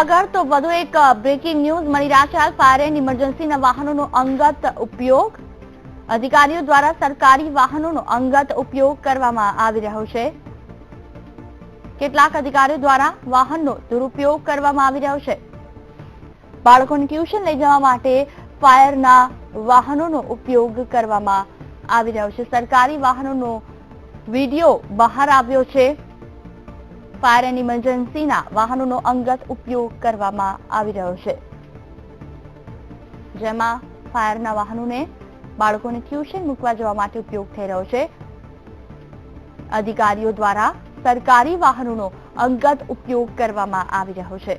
આગળ તો વધુ એક બ્રેકિંગ ન્યૂઝ મળી રહ્યા છે. ફાયર એન્ડ ઇમરજન્સીના વાહનોનો અંગત ઉપયોગ, અધિકારીઓ દ્વારા સરકારી વાહનોનો અંગત ઉપયોગ કરવામાં આવી રહ્યો છે. કેટલાક અધિકારીઓ દ્વારા વાહનનો દુરુપયોગ કરવામાં આવી રહ્યો છે. બાળકોને ટ્યુશન લઈ જવા માટે ફાયરના વાહનોનો ઉપયોગ કરવામાં આવી રહ્યો છે. સરકારી વાહનોનો વિડીયો બહાર આવ્યો છે. ફાયર એન્ડ ઇમરજન્સીના વાહનોનો અંગત ઉપયોગ કરવામાં આવી રહ્યો છે, જેમાં ફાયરના વાહનોને બાળકોને ટ્યુશન મૂકવા જવા માટે ઉપયોગ થઈ રહ્યો છે. અધિકારીઓ દ્વારા સરકારી વાહનોનો અંગત ઉપયોગ કરવામાં આવી રહ્યો છે.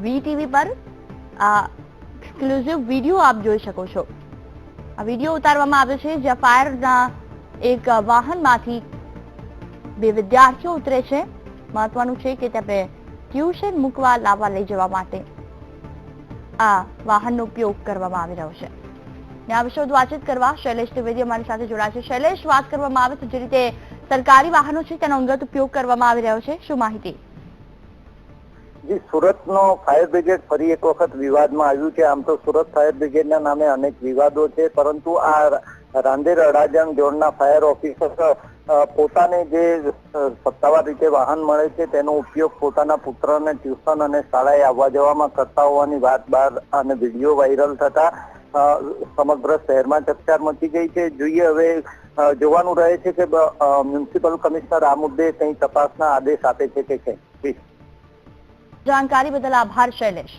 વીટીવી પર આ એક્સક્લુઝિવ વિડીયો આપ જોઈ શકો છો. આ વિડીયો ઉતારવામાં આવ્યો છે જ્યાં ફાયરના એક વાહનમાંથી બે વિદ્યાર્થીઓ ઉતરે છે. મહત્વનું છે કે તેમને ટ્યુશન મૂકવા લાવવા લઈ જવા માટે આ વાહનનો ઉપયોગ કરવામાં આવી રહ્યો છે. આ વિશે વધુ વાતચીત કરવા શૈલેષ ત્રિવેદી અમારી સાથે જોડાયા છે. શૈલેષ, વાત કરવામાં આવે તો જે રીતે સરકારી વાહનો છે તેનો અંગત ઉપયોગ કરવામાં આવી રહ્યો છે, શું માહિતી? જી, સુરતનો ફાયર બ્રિગેડ ફરી એક વખત વિવાદમાં આવ્યું છે. આમ તો સુરત ફાયર બ્રિગેડના નામે અનેક વિવાદો છે, પરંતુ આ રાંદેર અડાજણ ઝોનના ફાયર ઓફિસર પોતાને જે સત્તાવાર રીતે વાહન મળે છે તેનો ઉપયોગ પોતાના પુત્રને ટ્યુશન અને શાળાએ આવવા જવામાં કરતા હોવાની વાત બહાર અને વિડીયો વાયરલ થતા સમગ્ર શહેરમાં ચકચાર મચી ગઈ છે. જોઈએ હવે જોવાનું રહે છે કે મ્યુનિસિપલ કમિશનર આ મુદ્દે કંઈ તપાસના આદેશ આપે છે કે કેમ. જાણકારી બદલ આભાર શૈલેષ.